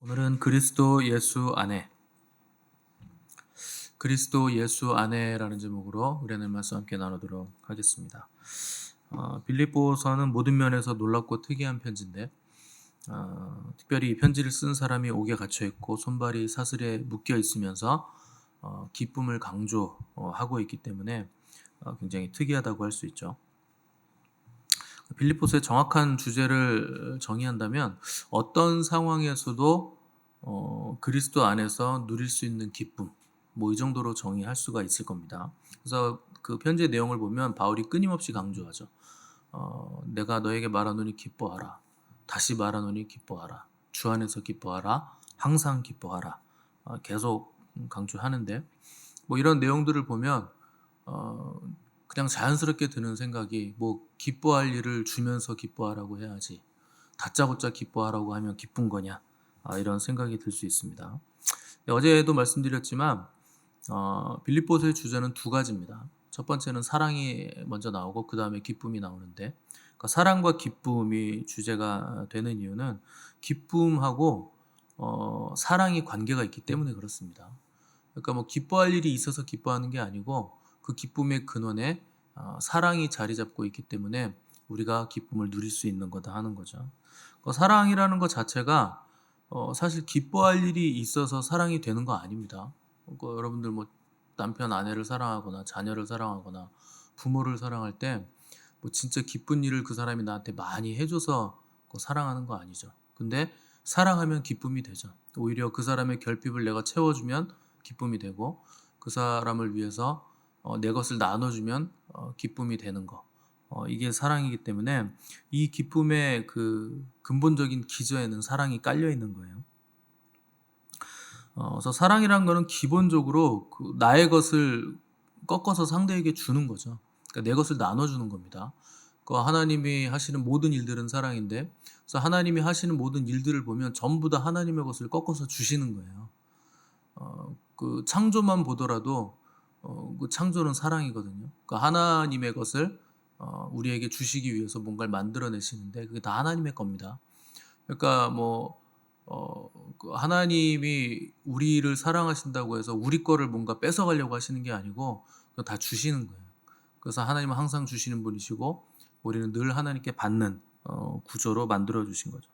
오늘은 그리스도 예수 안에라는 제목으로 우리는 말씀 함께 나누도록 하겠습니다. 빌립보서는 모든 면에서 놀랍고 특이한 편지인데 특별히 이 편지를 쓴 사람이 옥에 갇혀 있고 손발이 사슬에 묶여 있으면서 기쁨을 강조하고 있기 때문에 굉장히 특이하다고 할 수 있죠. 빌립보서의 정확한 주제를 정의한다면 어떤 상황에서도 그리스도 안에서 누릴 수 있는 기쁨, 뭐 이 정도로 정의할 수가 있을 겁니다. 그래서 그 편지의 내용을 보면 바울이 끊임없이 강조하죠. 내가 너에게 말하노니 기뻐하라. 다시 말하노니 기뻐하라. 주 안에서 기뻐하라. 항상 기뻐하라. 계속 강조하는데 뭐 이런 내용들을 보면 어, 그냥 자연스럽게 드는 생각이 뭐 기뻐할 일을 주면서 기뻐하라고 해야지 다짜고짜 기뻐하라고 하면 기쁜 거냐 이런 생각이 들 수 있습니다. 어제도 말씀드렸지만 빌립보서의 주제는 두 가지입니다. 첫 번째는 사랑이 먼저 나오고 그 다음에 기쁨이 나오는데 그러니까 사랑과 기쁨이 주제가 되는 이유는 기쁨하고 사랑이 관계가 있기 때문에 그렇습니다. 그러니까 뭐 기뻐할 일이 있어서 기뻐하는 게 아니고 그 기쁨의 근원에 사랑이 자리 잡고 있기 때문에 우리가 기쁨을 누릴 수 있는 거다 하는 거죠. 사랑이라는 것 자체가 사실 기뻐할 일이 있어서 사랑이 되는 거 아닙니다. 여러분들 뭐 남편 아내를 사랑하거나 자녀를 사랑하거나 부모를 사랑할 때 뭐 진짜 기쁜 일을 그 사람이 나한테 많이 해줘서 사랑하는 거 아니죠. 근데 사랑하면 기쁨이 되죠. 오히려 그 사람의 결핍을 내가 채워주면 기쁨이 되고 그 사람을 위해서 내 것을 나눠주면 기쁨이 되는 거. 이게 사랑이기 때문에 이 기쁨의 그 근본적인 기저에는 사랑이 깔려 있는 거예요. 그래서 사랑이란 거는 기본적으로 그 나의 것을 꺾어서 상대에게 주는 거죠. 그러니까 내 것을 나눠주는 겁니다. 하나님이 하시는 모든 일들은 사랑인데, 그래서 하나님이 하시는 모든 일들을 보면 전부 다 하나님의 것을 꺾어서 주시는 거예요. 그 창조만 보더라도 그 창조는 사랑이거든요. 그러니까 하나님의 것을 우리에게 주시기 위해서 뭔가를 만들어내시는데 그게 다 하나님의 겁니다. 그러니까 뭐 그 하나님이 우리를 사랑하신다고 해서 우리 거를 뭔가 뺏어가려고 하시는 게 아니고 그건 다 주시는 거예요. 그래서 하나님은 항상 주시는 분이시고 우리는 늘 하나님께 받는 구조로 만들어 주신 거죠.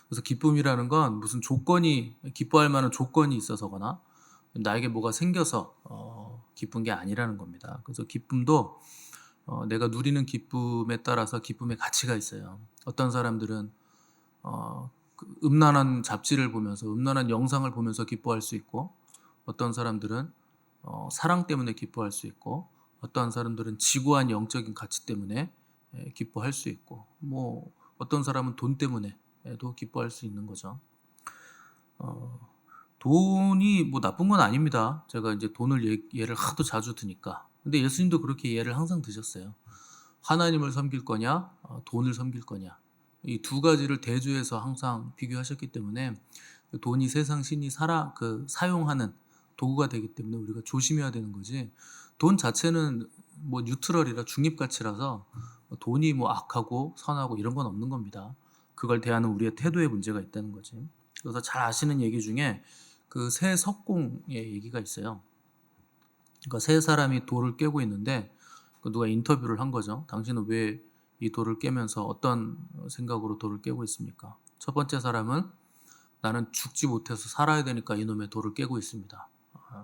그래서 기쁨이라는 건 무슨 조건이 기뻐할 만한 조건이 있어서거나 나에게 뭐가 생겨서 기쁜 게 아니라는 겁니다. 그래서 기쁨도 내가 누리는 기쁨에 따라서 기쁨의 가치가 있어요. 어떤 사람들은 그 음란한 잡지를 보면서 음란한 영상을 보면서 기뻐할 수 있고 어떤 사람들은 사랑 때문에 기뻐할 수 있고 어떤 사람들은 지구한 영적인 가치 때문에 기뻐할 수 있고 뭐 어떤 사람은 돈 때문에도 기뻐할 수 있는 거죠. 어, 돈이 뭐 나쁜 건 아닙니다. 제가 이제 돈을 예를 하도 자주 드니까. 근데 예수님도 그렇게 예를 항상 드셨어요. 하나님을 섬길 거냐, 돈을 섬길 거냐. 이 두 가지를 대조해서 항상 비교하셨기 때문에 돈이 세상 신이 사용하는 도구가 되기 때문에 우리가 조심해야 되는 거지. 돈 자체는 뭐 뉴트럴이라 중립가치라서 돈이 뭐 악하고 선하고 이런 건 없는 겁니다. 그걸 대하는 우리의 태도에 문제가 있다는 거지. 그래서 잘 아시는 얘기 중에 그 새 석공의 얘기가 있어요. 그러니까 세 사람이 돌을 깨고 있는데 누가 인터뷰를 한 거죠. 당신은 왜 이 돌을 깨면서 어떤 생각으로 돌을 깨고 있습니까? 첫 번째 사람은 나는 죽지 못해서 살아야 되니까 이놈의 돌을 깨고 있습니다.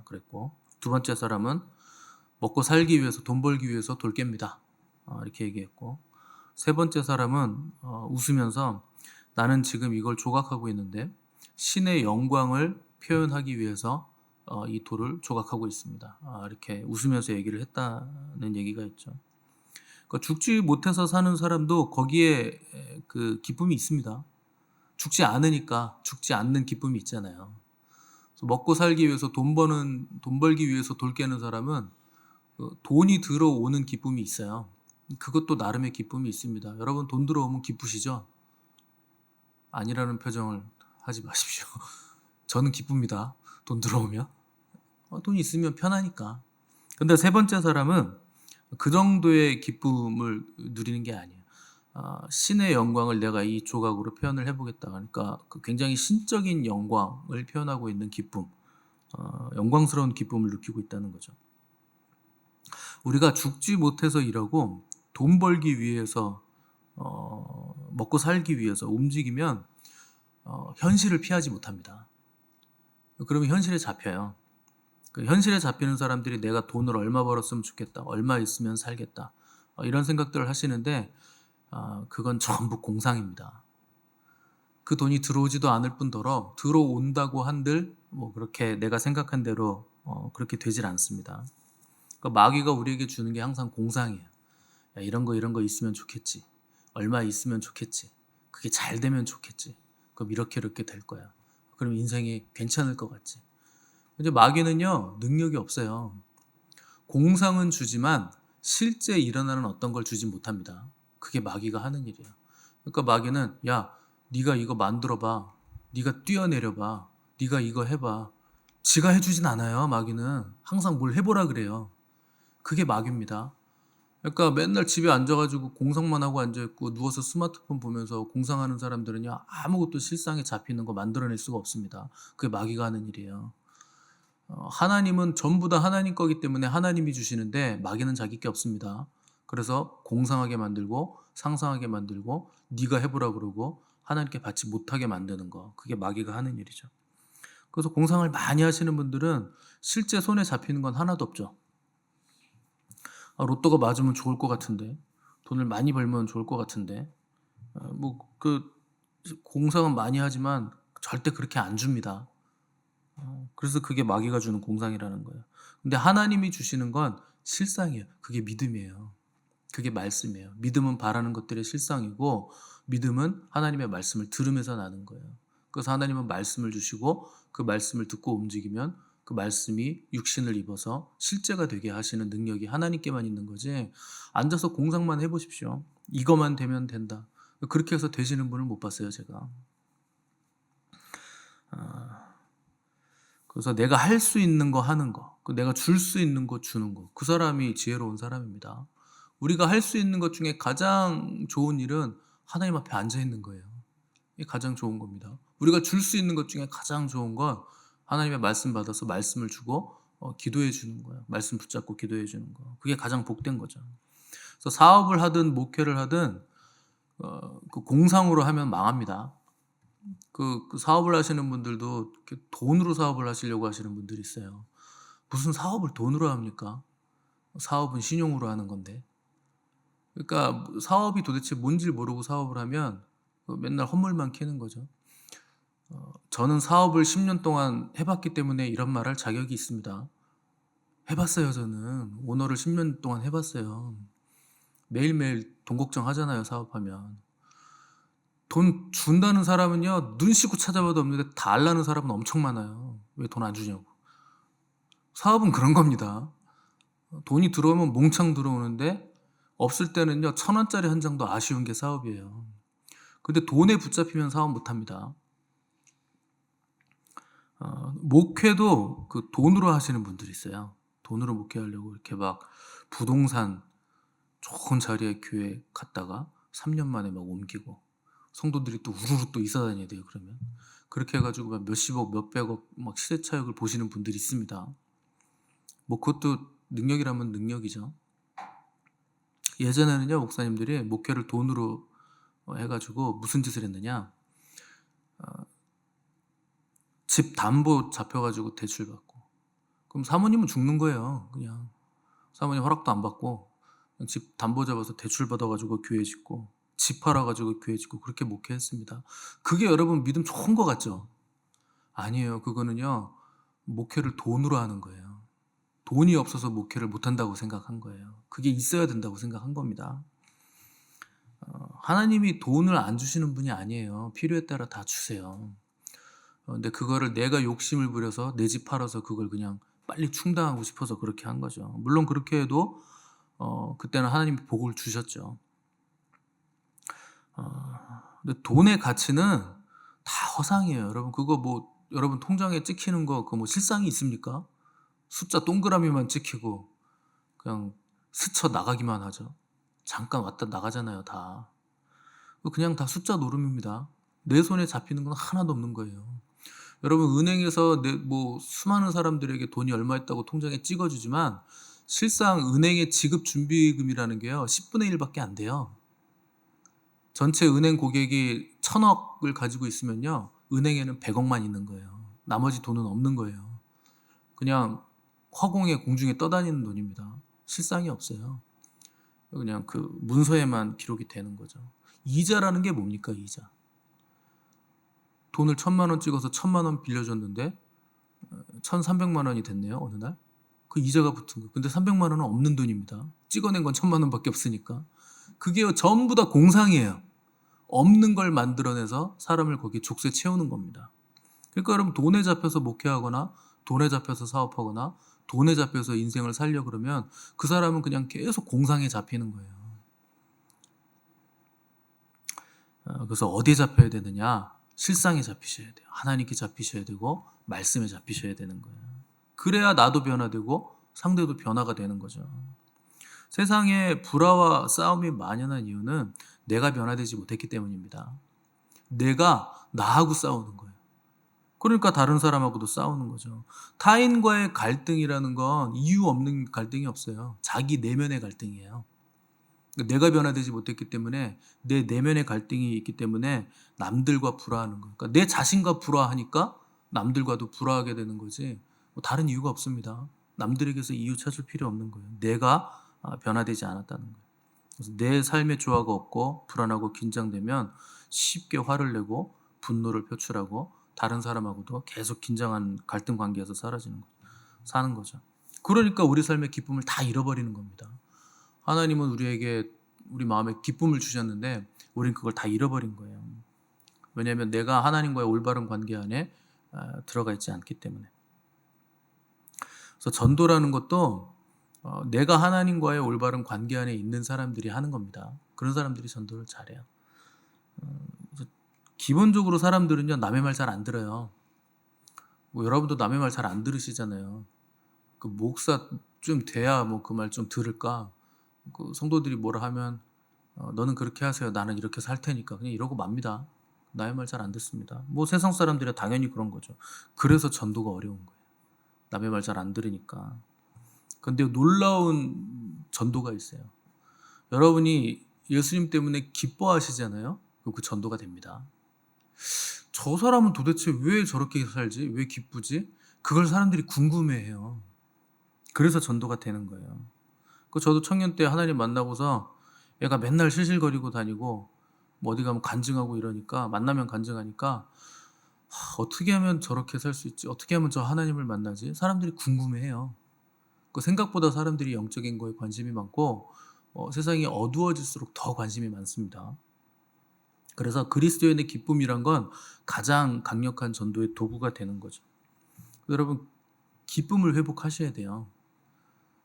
그랬고 두 번째 사람은 먹고 살기 위해서 돈 벌기 위해서 돌 깹니다. 이렇게 얘기했고 세 번째 사람은 웃으면서 나는 지금 이걸 조각하고 있는데 신의 영광을 표현하기 위해서 이 돌을 조각하고 있습니다. 이렇게 웃으면서 얘기를 했다는 얘기가 있죠. 그러니까 죽지 못해서 사는 사람도 거기에 그 기쁨이 있습니다. 죽지 않으니까 죽지 않는 기쁨이 있잖아요. 그래서 먹고 살기 위해서 돈 벌기 위해서 돌 깨는 사람은 돈이 들어오는 기쁨이 있어요. 그것도 나름의 기쁨이 있습니다. 여러분 돈 들어오면 기쁘시죠? 아니라는 표정을 하지 마십시오. 저는 기쁩니다. 돈 들어오면. 돈이 있으면 편하니까. 근데 세 번째 사람은 그 정도의 기쁨을 누리는 게 아니에요. 신의 영광을 내가 이 조각으로 표현을 해보겠다. 그러니까 그 굉장히 신적인 영광을 표현하고 있는 기쁨, 영광스러운 기쁨을 느끼고 있다는 거죠. 우리가 죽지 못해서 일하고 돈 벌기 위해서 먹고 살기 위해서 움직이면 현실을 피하지 못합니다. 그러면 현실에 잡혀요. 그 현실에 잡히는 사람들이 내가 돈을 얼마 벌었으면 좋겠다, 얼마 있으면 살겠다, 이런 생각들을 하시는데 그건 전부 공상입니다. 그 돈이 들어오지도 않을 뿐더러 들어온다고 한들 뭐 그렇게 내가 생각한 대로 그렇게 되질 않습니다. 그러니까 마귀가 우리에게 주는 게 항상 공상이에요. 야, 이런 거 있으면 좋겠지. 얼마 있으면 좋겠지. 그게 잘 되면 좋겠지. 그럼 이렇게 될 거야. 그럼 인생이 괜찮을 것 같지. 이제 마귀는요, 능력이 없어요. 공상은 주지만 실제 일어나는 어떤 걸 주지 못합니다. 그게 마귀가 하는 일이에요. 그러니까 마귀는 야, 네가 이거 만들어봐. 네가 뛰어내려봐. 네가 이거 해봐. 지가 해주진 않아요. 마귀는 항상 뭘 해보라 그래요. 그게 마귀입니다. 그러니까 맨날 집에 앉아가지고 공상만 하고 앉아있고 누워서 스마트폰 보면서 공상하는 사람들은요, 아무것도 실상에 잡히는 거 만들어낼 수가 없습니다. 그게 마귀가 하는 일이에요. 하나님은 전부 다 하나님 거기 때문에 하나님이 주시는데 마귀는 자기 게 없습니다. 그래서 공상하게 만들고 상상하게 만들고 네가 해보라 그러고 하나님께 받지 못하게 만드는 거, 그게 마귀가 하는 일이죠. 그래서 공상을 많이 하시는 분들은 실제 손에 잡히는 건 하나도 없죠. 로또가 맞으면 좋을 것 같은데, 돈을 많이 벌면 좋을 것 같은데, 그 공상은 많이 하지만 절대 그렇게 안 줍니다. 그래서 그게 마귀가 주는 공상이라는 거예요. 근데 하나님이 주시는 건 실상이에요. 그게 믿음이에요. 그게 말씀이에요. 믿음은 바라는 것들의 실상이고, 믿음은 하나님의 말씀을 들으면서 나는 거예요. 그래서 하나님은 말씀을 주시고 그 말씀을 듣고 움직이면 그 말씀이 육신을 입어서 실제가 되게 하시는 능력이 하나님께만 있는 거지, 앉아서 공상만 해보십시오. 이거만 되면 된다. 그렇게 해서 되시는 분을 못 봤어요, 제가. 그래서 내가 할 수 있는 거 하는 거, 내가 줄 수 있는 거 주는 거, 그 사람이 지혜로운 사람입니다. 우리가 할 수 있는 것 중에 가장 좋은 일은 하나님 앞에 앉아 있는 거예요. 이게 가장 좋은 겁니다. 우리가 줄 수 있는 것 중에 가장 좋은 건 하나님의 말씀 받아서 말씀을 주고 기도해 주는 거예요. 말씀 붙잡고 기도해 주는 거. 그게 가장 복된 거죠. 그래서 사업을 하든 목회를 하든 그 공상으로 하면 망합니다. 그 사업을 하시는 분들도 돈으로 사업을 하시려고 하시는 분들이 있어요. 무슨 사업을 돈으로 합니까? 사업은 신용으로 하는 건데. 그러니까 사업이 도대체 뭔지 모르고 사업을 하면 맨날 헛물만 캐는 거죠. 저는 사업을 10년 동안 해봤기 때문에 이런 말 할 자격이 있습니다. 해봤어요, 저는. 오너를 10년 동안 해봤어요. 매일매일 돈 걱정하잖아요, 사업하면. 돈 준다는 사람은요, 눈 씻고 찾아봐도 없는데 달라는 사람은 엄청 많아요. 왜 돈 안 주냐고. 사업은 그런 겁니다. 돈이 들어오면 몽창 들어오는데 없을 때는요, 1,000원짜리 한 장도 아쉬운 게 사업이에요. 근데 돈에 붙잡히면 사업 못 합니다. 목회도 그 돈으로 하시는 분들이 있어요. 돈으로 목회하려고 이렇게 막 부동산 좋은 자리에 교회 갔다가 3년 만에 막 옮기고, 성도들이 또 우르르 또 이사 다녀야 돼요. 그러면 그렇게 해가지고 막 몇십억 몇백억 막 시세 차익을 보시는 분들이 있습니다. 뭐 그것도 능력이라면 능력이죠. 예전에는요, 목사님들이 목회를 돈으로 해가지고 무슨 짓을 했느냐, 집 담보 잡혀가지고 대출받고, 그럼 사모님은 죽는 거예요. 그냥 사모님 허락도 안 받고 그냥 집 담보 잡아서 대출 받아가지고 교회 짓고, 집 팔아가지고 교회 짓고, 그렇게 목회했습니다. 그게 여러분 믿음 좋은 거 같죠? 아니에요. 그거는요, 목회를 돈으로 하는 거예요. 돈이 없어서 목회를 못한다고 생각한 거예요. 그게 있어야 된다고 생각한 겁니다. 하나님이 돈을 안 주시는 분이 아니에요. 필요에 따라 다 주세요. 근데 그거를 내가 욕심을 부려서 내 집 팔아서 그걸 그냥 빨리 충당하고 싶어서 그렇게 한 거죠. 물론 그렇게 해도 그때는 하나님이 복을 주셨죠. 근데 돈의 가치는 다 허상이에요. 여러분, 그거 뭐 여러분 통장에 찍히는 거 그거 뭐 실상이 있습니까? 숫자 동그라미만 찍히고 그냥 스쳐 나가기만 하죠. 잠깐 왔다 나가잖아요, 다. 그냥 다 숫자 노름입니다. 내 손에 잡히는 건 하나도 없는 거예요. 여러분 은행에서 뭐 수많은 사람들에게 돈이 얼마 있다고 통장에 찍어주지만 실상 은행의 지급 준비금이라는 게요 10분의 1밖에 안 돼요. 전체 은행 고객이 1,000억을 가지고 있으면요 은행에는 100억만 있는 거예요. 나머지 돈은 없는 거예요. 그냥 화공에 공중에 떠다니는 돈입니다. 실상이 없어요. 그냥 그 문서에만 기록이 되는 거죠. 이자라는 게 뭡니까? 이자. 돈을 1,000만 원 찍어서 1,000만 원 빌려줬는데 1,300만 원이 됐네요. 어느 날. 그 이자가 붙은 거. 근데 300만 원은 없는 돈입니다. 찍어낸 건 1,000만 원밖에 없으니까. 그게 전부 다 공상이에요. 없는 걸 만들어내서 사람을 거기에 족쇄 채우는 겁니다. 그러니까 여러분 돈에 잡혀서 목회하거나 돈에 잡혀서 사업하거나 돈에 잡혀서 인생을 살려 그러면 그 사람은 그냥 계속 공상에 잡히는 거예요. 그래서 어디에 잡혀야 되느냐? 실상에 잡히셔야 돼요. 하나님께 잡히셔야 되고 말씀에 잡히셔야 되는 거예요. 그래야 나도 변화되고 상대도 변화가 되는 거죠. 세상에 불화와 싸움이 만연한 이유는 내가 변화되지 못했기 때문입니다. 내가 나하고 싸우는 거예요. 그러니까 다른 사람하고도 싸우는 거죠. 타인과의 갈등이라는 건 이유 없는 갈등이 없어요. 자기 내면의 갈등이에요. 내가 변화되지 못했기 때문에 내 내면의 갈등이 있기 때문에 남들과 불화하는 거예요. 그러니까 내 자신과 불화하니까 남들과도 불화하게 되는 거지 뭐 다른 이유가 없습니다. 남들에게서 이유 찾을 필요 없는 거예요. 내가 변화되지 않았다는 거예요. 그래서 내 삶의 조화가 없고 불안하고 긴장되면 쉽게 화를 내고 분노를 표출하고 다른 사람하고도 계속 긴장한 갈등 관계에서 사는 거죠. 그러니까 우리 삶의 기쁨을 다 잃어버리는 겁니다. 하나님은 우리에게 우리 마음에 기쁨을 주셨는데 우린 그걸 다 잃어버린 거예요. 왜냐하면 내가 하나님과의 올바른 관계 안에 들어가 있지 않기 때문에. 그래서 전도라는 것도 내가 하나님과의 올바른 관계 안에 있는 사람들이 하는 겁니다. 그런 사람들이 전도를 잘해요. 기본적으로 사람들은요 남의 말 잘 안 들어요. 뭐 여러분도 남의 말 잘 안 들으시잖아요. 그 목사 좀 돼야 뭐 그 말 좀 들을까. 그 성도들이 뭐라 하면 너는 그렇게 하세요. 나는 이렇게 살 테니까 그냥 이러고 맙니다. 남의 말 잘 안 듣습니다. 뭐 세상 사람들이 당연히 그런 거죠. 그래서 전도가 어려운 거예요. 남의 말 잘 안 들으니까. 근데 놀라운 전도가 있어요. 여러분이 예수님 때문에 기뻐하시잖아요. 그럼 그 전도가 됩니다. 저 사람은 도대체 왜 저렇게 살지? 왜 기쁘지? 그걸 사람들이 궁금해해요. 그래서 전도가 되는 거예요. 저도 청년 때 하나님 만나고서 얘가 맨날 실실거리고 다니고 뭐 어디 가면 간증하고 이러니까 만나면 간증하니까 어떻게 하면 저렇게 살 수 있지? 어떻게 하면 저 하나님을 만나지? 사람들이 궁금해해요. 생각보다 사람들이 영적인 거에 관심이 많고 세상이 어두워질수록 더 관심이 많습니다. 그래서 그리스도인의 기쁨이란 건 가장 강력한 전도의 도구가 되는 거죠. 여러분 기쁨을 회복하셔야 돼요.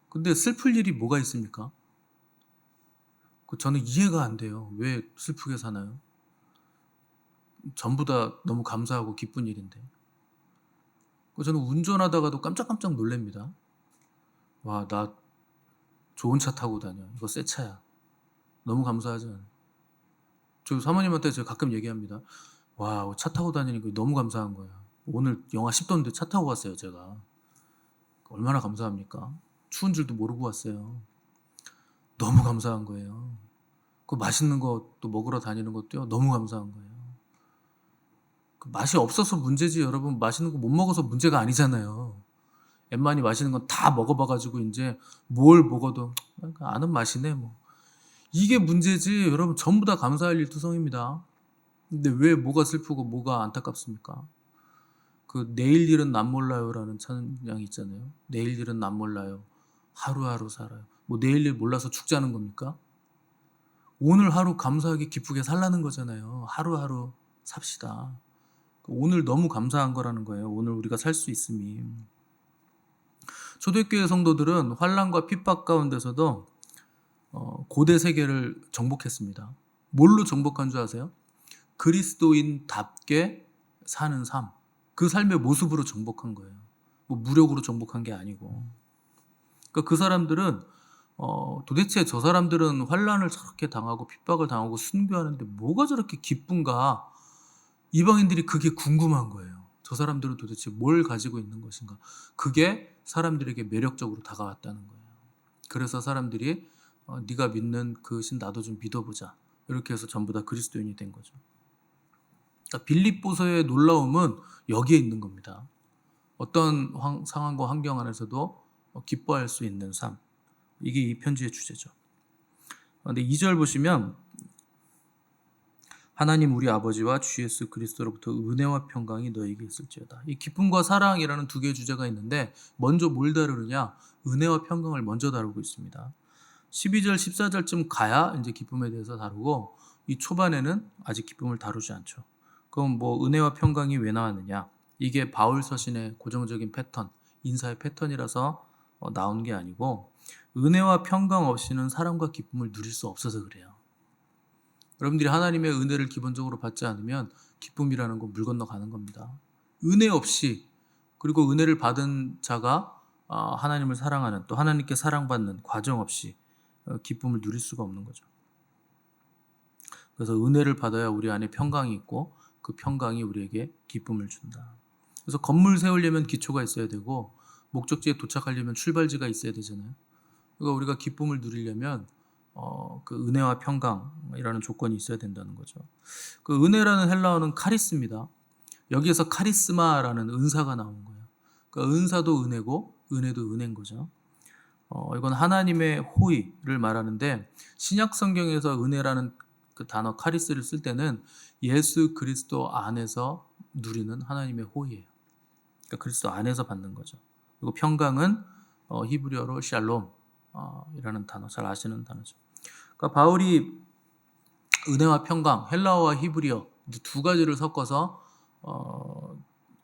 근데 슬플 일이 뭐가 있습니까? 저는 이해가 안 돼요. 왜 슬프게 사나요? 전부 다 너무 감사하고 기쁜 일인데. 저는 운전하다가도 깜짝깜짝 놀랍니다. 와, 나 좋은 차 타고 다녀. 이거 새 차야. 너무 감사하죠. 저 사모님한테 제가 가끔 얘기합니다. 와, 차 타고 다니는 거 너무 감사한 거야. 오늘 영하 10도인데 차 타고 왔어요, 제가. 얼마나 감사합니까? 추운 줄도 모르고 왔어요. 너무 감사한 거예요. 그 맛있는 것도 먹으러 다니는 것도요, 너무 감사한 거예요. 그 맛이 없어서 문제지, 여러분. 맛있는 거 못 먹어서 문제가 아니잖아요. 엠만이 맛있는 건 다 먹어봐가지고 이제 뭘 먹어도 아는 맛이네, 뭐. 이게 문제지, 여러분. 전부 다 감사할 일투성입니다. 근데 왜 뭐가 슬프고 뭐가 안타깝습니까? 그 내일 일은 남 몰라요라는 찬양이 있잖아요. 내일 일은 남 몰라요. 하루하루 살아요. 뭐 내일 일 몰라서 죽자는 겁니까? 오늘 하루 감사하게 기쁘게 살라는 거잖아요. 하루하루 삽시다. 오늘 너무 감사한 거라는 거예요. 오늘 우리가 살 수 있음이. 초대교회 성도들은 환난과 핍박 가운데서도 고대 세계를 정복했습니다. 뭘로 정복한 줄 아세요? 그리스도인답게 사는 삶. 그 삶의 모습으로 정복한 거예요. 뭐 무력으로 정복한 게 아니고. 그러니까 그 사람들은 도대체 저 사람들은 환난을 저렇게 당하고 핍박을 당하고 순교하는데 뭐가 저렇게 기쁜가? 이방인들이 그게 궁금한 거예요. 저 사람들은 도대체 뭘 가지고 있는 것인가? 그게 사람들에게 매력적으로 다가왔다는 거예요. 그래서 사람들이 네가 믿는 그 신 나도 좀 믿어보자. 이렇게 해서 전부 다 그리스도인이 된 거죠. 그러니까 빌립보서의 놀라움은 여기에 있는 겁니다. 어떤 상황과 환경 안에서도 기뻐할 수 있는 삶. 이게 이 편지의 주제죠. 근데 2절 보시면 하나님 우리 아버지와 주 예수 그리스도로부터 은혜와 평강이 너에게 있을지어다. 이 기쁨과 사랑이라는 두 개의 주제가 있는데 먼저 뭘 다루느냐? 은혜와 평강을 먼저 다루고 있습니다. 12절, 14절쯤 가야 이제 기쁨에 대해서 다루고 이 초반에는 아직 기쁨을 다루지 않죠. 그럼 뭐 은혜와 평강이 왜 나왔느냐? 이게 바울 서신의 고정적인 패턴, 인사의 패턴이라서 나온 게 아니고 은혜와 평강 없이는 사랑과 기쁨을 누릴 수 없어서 그래요. 여러분들이 하나님의 은혜를 기본적으로 받지 않으면 기쁨이라는 건 물 건너가는 겁니다. 은혜 없이 그리고 은혜를 받은 자가 하나님을 사랑하는 또 하나님께 사랑받는 과정 없이 기쁨을 누릴 수가 없는 거죠. 그래서 은혜를 받아야 우리 안에 평강이 있고 그 평강이 우리에게 기쁨을 준다. 그래서 건물 세우려면 기초가 있어야 되고 목적지에 도착하려면 출발지가 있어야 되잖아요. 그러니까 우리가 기쁨을 누리려면 그 은혜와 평강이라는 조건이 있어야 된다는 거죠. 그 은혜라는 헬라어는 카리스입니다. 여기에서 카리스마라는 은사가 나온 거예요. 그러니까 은사도 은혜고 은혜도 은혜인 거죠. 이건 하나님의 호의를 말하는데 신약 성경에서 은혜라는 그 단어 카리스를 쓸 때는 예수 그리스도 안에서 누리는 하나님의 호의예요. 그러니까 그리스도 안에서 받는 거죠. 그리고 평강은 히브리어로 샬롬 이라는 단어, 잘 아시는 단어죠. 그러니까 바울이 은혜와 평강, 헬라어와 히브리어 두 가지를 섞어서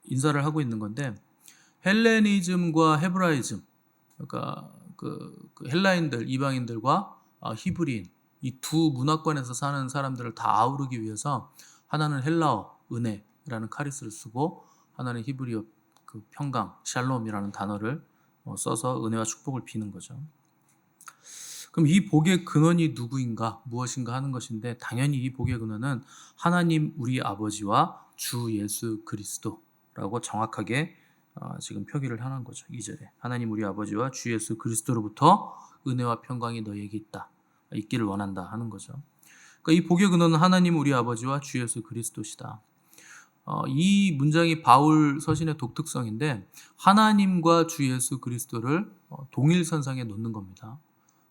인사를 하고 있는 건데 헬레니즘과 헤브라이즘, 그러니까 그 헬라인들, 이방인들과 히브리인 이 두 문화권에서 사는 사람들을 다 아우르기 위해서 하나는 헬라어 은혜라는 카리스를 쓰고 하나는 히브리어 그 평강, 샬롬이라는 단어를 써서 은혜와 축복을 비는 거죠. 그럼 이 복의 근원이 누구인가, 무엇인가 하는 것인데 당연히 이 복의 근원은 하나님 우리 아버지와 주 예수 그리스도라고 정확하게 지금 표기를 하는 거죠. 2절에 하나님 우리 아버지와 주 예수 그리스도로부터 은혜와 평강이 너에게 있기를 원한다 하는 거죠. 그러니까 이 복의 근원은 하나님 우리 아버지와 주 예수 그리스도시다. 이 문장이 바울 서신의 독특성인데 하나님과 주 예수 그리스도를 동일선상에 놓는 겁니다.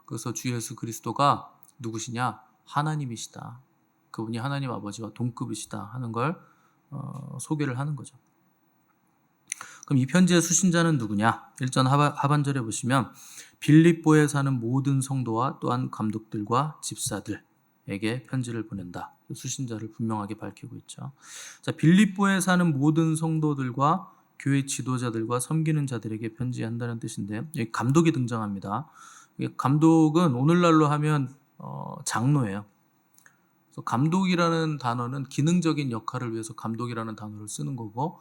그래서 주 예수 그리스도가 누구시냐? 하나님이시다. 그분이 하나님 아버지와 동급이시다 하는 걸 소개를 하는 거죠. 그럼 이 편지의 수신자는 누구냐? 1절 하반절에 보시면 빌립보에 사는 모든 성도와 또한 감독들과 집사들에게 편지를 보낸다. 수신자를 분명하게 밝히고 있죠. 자, 빌립보에 사는 모든 성도들과 교회 지도자들과 섬기는 자들에게 편지한다는 뜻인데 여기 감독이 등장합니다. 감독은 오늘날로 하면 장로예요. 그래서 감독이라는 단어는 기능적인 역할을 위해서 감독이라는 단어를 쓰는 거고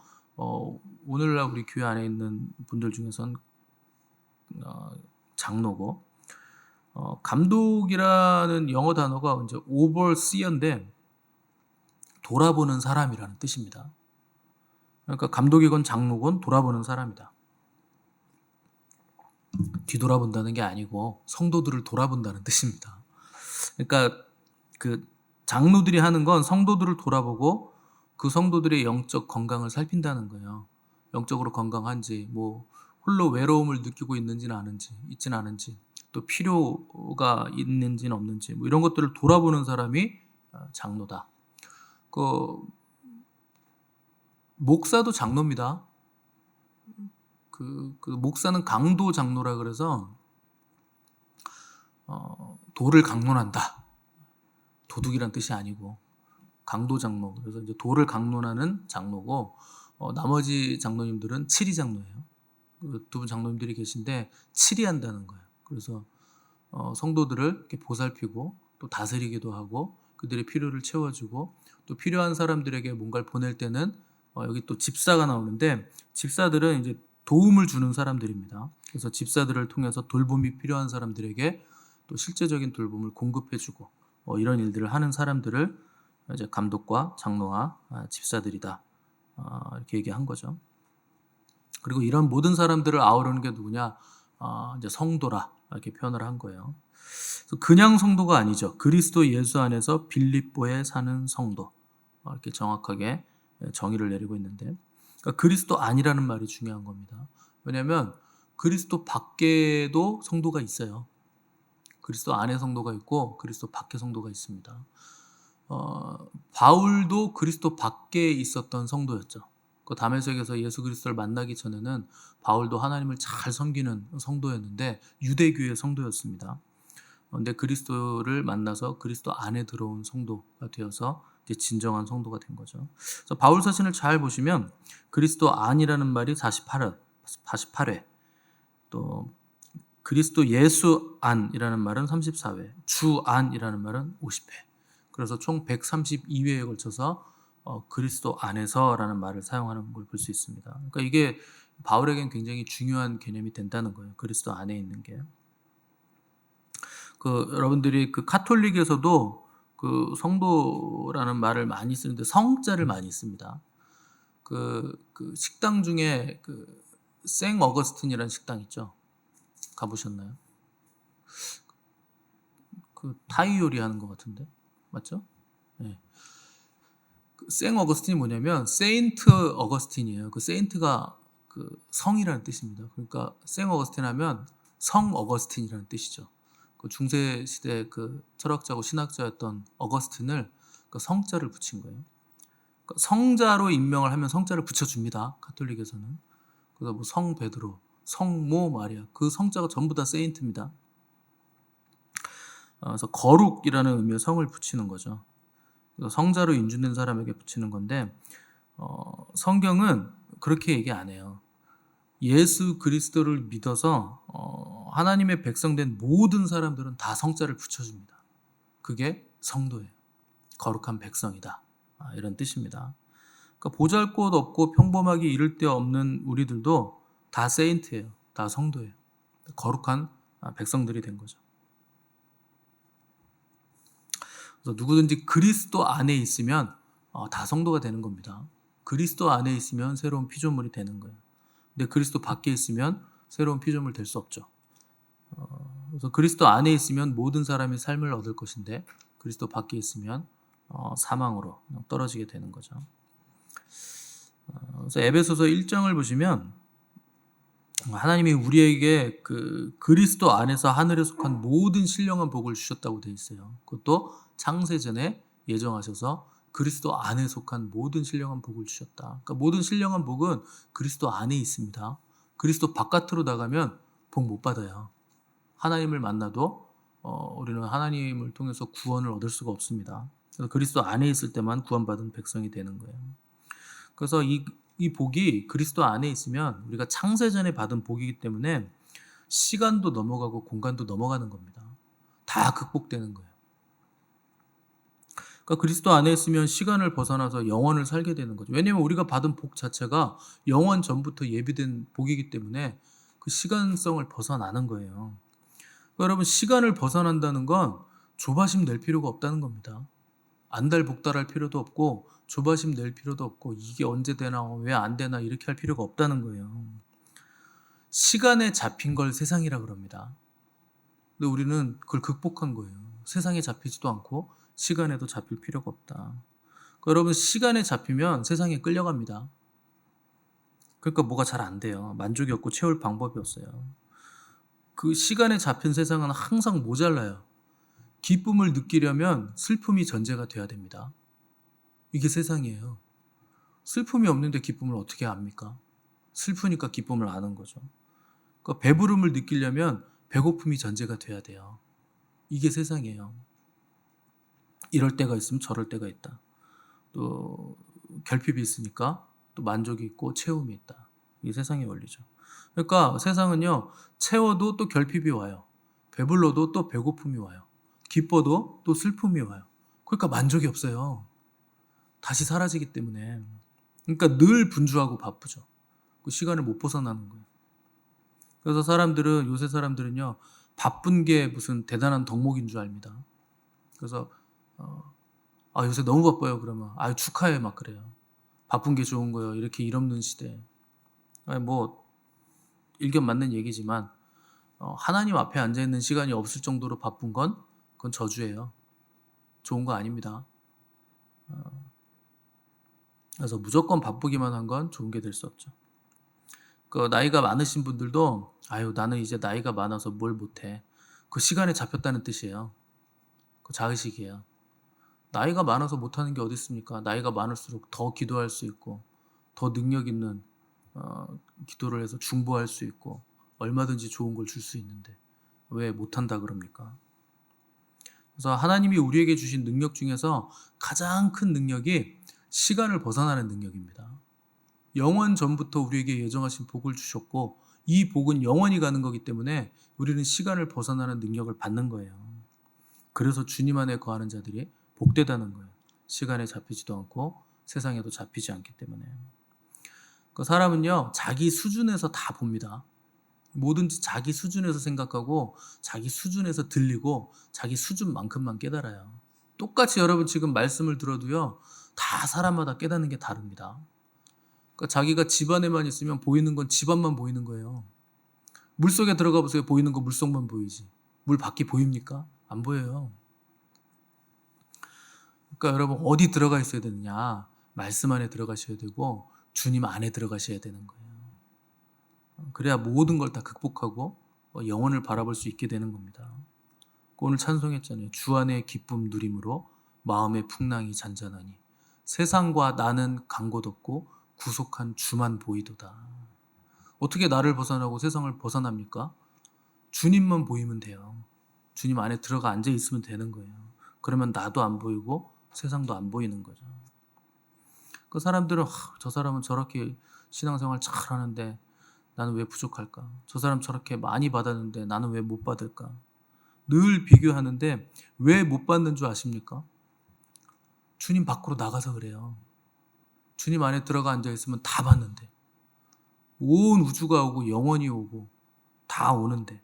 오늘날 우리 교회 안에 있는 분들 중에선 장로고 감독이라는 영어 단어가 이제 overseer인데 돌아보는 사람이라는 뜻입니다. 그러니까 감독이건 장로건 돌아보는 사람이다. 뒤돌아본다는 게 아니고 성도들을 돌아본다는 뜻입니다. 그러니까 그 장로들이 하는 건 성도들을 돌아보고 그 성도들의 영적 건강을 살핀다는 거예요. 영적으로 건강한지, 뭐 홀로 외로움을 느끼고 있지는 않은지, 또 필요가 있는지는 없는지, 뭐 이런 것들을 돌아보는 사람이 장로다. 그 목사도 장로입니다. 그 목사는 강도 장로라 그래서 도를 강론한다. 도둑이란 뜻이 아니고 강도 장로. 그래서 이제 도를 강론하는 장로고 나머지 장로님들은 칠이 장로예요. 두 분 장로님들이 계신데 칠이한다는 거예요. 그래서 성도들을 이렇게 보살피고 또 다스리기도 하고 그들의 필요를 채워주고 또 필요한 사람들에게 뭔가를 보낼 때는 여기 또 집사가 나오는데 집사들은 이제 도움을 주는 사람들입니다. 그래서 집사들을 통해서 돌봄이 필요한 사람들에게 또 실제적인 돌봄을 공급해주고 이런 일들을 하는 사람들을 이제 감독과 장로와 집사들이다 이렇게 얘기한 거죠. 그리고 이런 모든 사람들을 아우르는 게 누구냐? 이제 성도라 이렇게 표현을 한 거예요. 그래서 그냥 성도가 아니죠. 그리스도 예수 안에서 빌립보에 사는 성도 이렇게 정확하게 정의를 내리고 있는데, 그러니까 그리스도 안이라는 말이 중요한 겁니다. 왜냐하면 그리스도 밖에도 성도가 있어요. 그리스도 안에 성도가 있고 그리스도 밖에 성도가 있습니다. 바울도 그리스도 밖에 있었던 성도였죠. 그 다메섹에서 예수 그리스도를 만나기 전에는 바울도 하나님을 잘 섬기는 성도였는데 유대교의 성도였습니다. 그런데 그리스도를 만나서 그리스도 안에 들어온 성도가 되어서 이제 진정한 성도가 된 거죠. 그래서 바울 서신을 잘 보시면 그리스도 안이라는 말이 48회, 또 그리스도 예수 안이라는 말은 34회, 주 안이라는 말은 50회. 그래서 총 132회에 걸쳐서 그리스도 안에서라는 말을 사용하는 걸 볼 수 있습니다. 그러니까 이게 바울에겐 굉장히 중요한 개념이 된다는 거예요. 그리스도 안에 있는 게. 여러분들이 카톨릭에서도 성도라는 말을 많이 쓰는데 성자를 많이 씁니다. 식당 중에 생 어거스틴이라는 식당 있죠. 가보셨나요? 타이 요리 하는 것 같은데 맞죠? 네. 생 어거스틴이 뭐냐면 세인트 어거스틴이에요. 세인트가 성이라는 뜻입니다. 그러니까 생 어거스틴 하면 성 어거스틴이라는 뜻이죠. 중세 시대 철학자고 신학자였던 어거스틴을 성자를 붙인 거예요. 성자로 임명을 하면 성자를 붙여줍니다. 카톨릭에서는. 그래서 뭐 성 베드로, 성모 마리아, 그 성자가 전부 다 세인트입니다. 그래서 거룩이라는 의미의 성을 붙이는 거죠. 그래서 성자로 인준된 사람에게 붙이는 건데 성경은 그렇게 얘기 안 해요. 예수 그리스도를 믿어서 하나님의 백성된 모든 사람들은 다 성자를 붙여줍니다. 그게 성도예요. 거룩한 백성이다. 이런 뜻입니다. 그러니까 보잘것없고 평범하기 이를 데 없는 우리들도 다 세인트예요. 다 성도예요. 거룩한 백성들이 된 거죠. 그래서 누구든지 그리스도 안에 있으면 다 성도가 되는 겁니다. 그리스도 안에 있으면 새로운 피조물이 되는 거예요. 근데 그리스도 밖에 있으면 새로운 피조물 될 수 없죠. 그래서 그리스도 안에 있으면 모든 사람이 삶을 얻을 것인데 그리스도 밖에 있으면 사망으로 떨어지게 되는 거죠. 그래서 에베소서 1장을 보시면 하나님이 우리에게 그리스도 안에서 하늘에 속한 모든 신령한 복을 주셨다고 되어 있어요. 그것도 창세전에 예정하셔서 그리스도 안에 속한 모든 신령한 복을 주셨다. 그러니까 모든 신령한 복은 그리스도 안에 있습니다. 그리스도 바깥으로 나가면 복 못 받아요. 하나님을 만나도 우리는 하나님을 통해서 구원을 얻을 수가 없습니다. 그래서 그리스도 안에 있을 때만 구원받은 백성이 되는 거예요. 그래서 이 복이 그리스도 안에 있으면 우리가 창세전에 받은 복이기 때문에 시간도 넘어가고 공간도 넘어가는 겁니다. 다 극복되는 거예요. 그러니까 그리스도 안에 있으면 시간을 벗어나서 영원을 살게 되는 거죠. 왜냐하면 우리가 받은 복 자체가 영원 전부터 예비된 복이기 때문에 그 시간성을 벗어나는 거예요. 그러니까 여러분 시간을 벗어난다는 건 조바심 낼 필요가 없다는 겁니다. 안달복달할 필요도 없고 조바심 낼 필요도 없고 이게 언제 되나 왜 안 되나 이렇게 할 필요가 없다는 거예요. 시간에 잡힌 걸 세상이라 그럽니다. 근데 우리는 그걸 극복한 거예요. 세상에 잡히지도 않고 시간에도 잡힐 필요가 없다. 그러니까 여러분 시간에 잡히면 세상에 끌려갑니다. 그러니까 뭐가 잘 안 돼요. 만족이 없고 채울 방법이 없어요. 그 시간에 잡힌 세상은 항상 모자라요. 기쁨을 느끼려면 슬픔이 전제가 돼야 됩니다. 이게 세상이에요. 슬픔이 없는데 기쁨을 어떻게 압니까? 슬프니까 기쁨을 아는 거죠. 그러니까 배부름을 느끼려면 배고픔이 전제가 돼야 돼요. 이게 세상이에요. 이럴 때가 있으면 저럴 때가 있다. 또 결핍이 있으니까 또 만족이 있고 채움이 있다. 이게 세상의 원리죠. 그러니까 세상은요. 채워도 또 결핍이 와요. 배불러도 또 배고픔이 와요. 기뻐도 또 슬픔이 와요. 그러니까 만족이 없어요. 다시 사라지기 때문에. 그러니까 늘 분주하고 바쁘죠. 그 시간을 못 벗어나는 거예요. 그래서 요새 사람들은요, 바쁜 게 무슨 대단한 덕목인 줄 압니다. 그래서 요새 너무 바빠요 그러면 축하해 막 그래요. 바쁜 게 좋은 거예요. 이렇게 일 없는 시대에. 뭐 일견 맞는 얘기지만 하나님 앞에 앉아 있는 시간이 없을 정도로 바쁜 건 그건 저주예요. 좋은 거 아닙니다. 그래서 무조건 바쁘기만 한 건 좋은 게 될 수 없죠. 그 나이가 많으신 분들도 나는 이제 나이가 많아서 뭘 못해. 그 시간에 잡혔다는 뜻이에요. 그 자의식이에요. 나이가 많아서 못하는 게 어디 있습니까? 나이가 많을수록 더 기도할 수 있고 더 능력 있는 기도를 해서 중보할 수 있고 얼마든지 좋은 걸 줄 수 있는데 왜 못한다 그럽니까? 그래서 하나님이 우리에게 주신 능력 중에서 가장 큰 능력이 시간을 벗어나는 능력입니다. 영원 전부터 우리에게 예정하신 복을 주셨고 이 복은 영원히 가는 거기 때문에 우리는 시간을 벗어나는 능력을 받는 거예요. 그래서 주님 안에 거하는 자들이 복되다는 거예요. 시간에 잡히지도 않고 세상에도 잡히지 않기 때문에. 그 사람은요 자기 수준에서 다 봅니다. 뭐든지 자기 수준에서 생각하고 자기 수준에서 들리고 자기 수준만큼만 깨달아요. 똑같이 여러분 지금 말씀을 들어도요 다 사람마다 깨닫는 게 다릅니다. 그러니까 자기가 집 안에만 있으면 보이는 건 집 안만 보이는 거예요. 물속에 들어가 보세요. 보이는 거 물속만 보이지. 물 밖이 보입니까? 안 보여요. 그러니까 여러분 어디 들어가 있어야 되느냐? 말씀 안에 들어가셔야 되고 주님 안에 들어가셔야 되는 거예요. 그래야 모든 걸 다 극복하고 영혼을 바라볼 수 있게 되는 겁니다. 오늘 찬송했잖아요. 주 안의 기쁨 누림으로 마음의 풍랑이 잔잔하니 세상과 나는 간 곳 없고 구속한 주만 보이도다. 어떻게 나를 벗어나고 세상을 벗어납니까? 주님만 보이면 돼요. 주님 안에 들어가 앉아 있으면 되는 거예요. 그러면 나도 안 보이고 세상도 안 보이는 거죠. 그 사람들은 저 사람은 저렇게 신앙생활 잘 하는데 나는 왜 부족할까? 저 사람 저렇게 많이 받았는데 나는 왜 못 받을까? 늘 비교하는데 왜 못 받는 줄 아십니까? 주님 밖으로 나가서 그래요. 주님 안에 들어가 앉아 있으면 다 받는데 온 우주가 오고 영원이 오고 다 오는데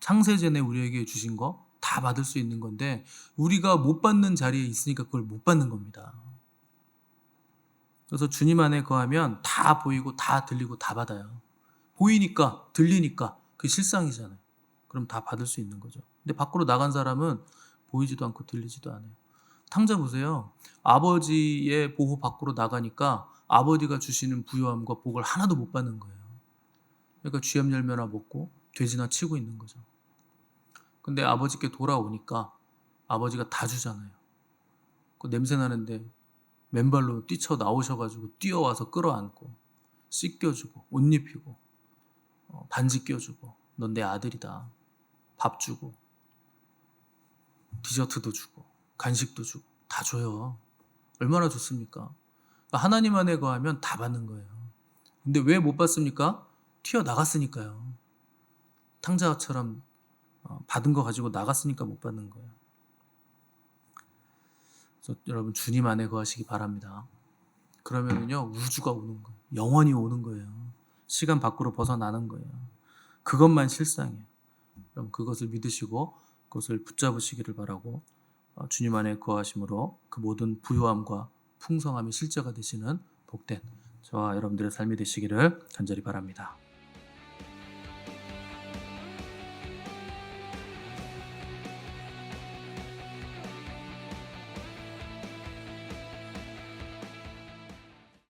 창세전에 우리에게 주신 거 다 받을 수 있는 건데 우리가 못 받는 자리에 있으니까 그걸 못 받는 겁니다. 그래서 주님 안에 거하면 다 보이고 다 들리고 다 받아요. 보이니까 들리니까 그게 실상이잖아요. 그럼 다 받을 수 있는 거죠. 근데 밖으로 나간 사람은 보이지도 않고 들리지도 않아요. 탕자 보세요. 아버지의 보호 밖으로 나가니까 아버지가 주시는 부요함과 복을 하나도 못 받는 거예요. 그러니까 쥐암 열매나 먹고 돼지나 치고 있는 거죠. 근데 아버지께 돌아오니까 아버지가 다 주잖아요. 그 냄새 나는데 맨발로 뛰쳐 나오셔가지고 뛰어와서 끌어안고 씻겨주고 옷 입히고 반지 껴주고 넌 내 아들이다. 밥 주고 디저트도 주고 간식도 주고 다 줘요. 얼마나 좋습니까? 그러니까 하나님 안에 거하면 다 받는 거예요. 근데 왜 못 받습니까? 튀어나갔으니까요. 탕자처럼 받은 거 가지고 나갔으니까 못 받는 거예요. 그래서 여러분 주님 안에 거하시기 바랍니다. 그러면은요 우주가 오는 거예요. 영원히 오는 거예요. 시간 밖으로 벗어나는 거예요. 그것만 실상이에요. 그럼 그것을 믿으시고 그것을 붙잡으시기를 바라고 주님 안에 거하심으로 그 모든 부요함과 풍성함이 실제가 되시는 복된 저와 여러분들의 삶이 되시기를 간절히 바랍니다.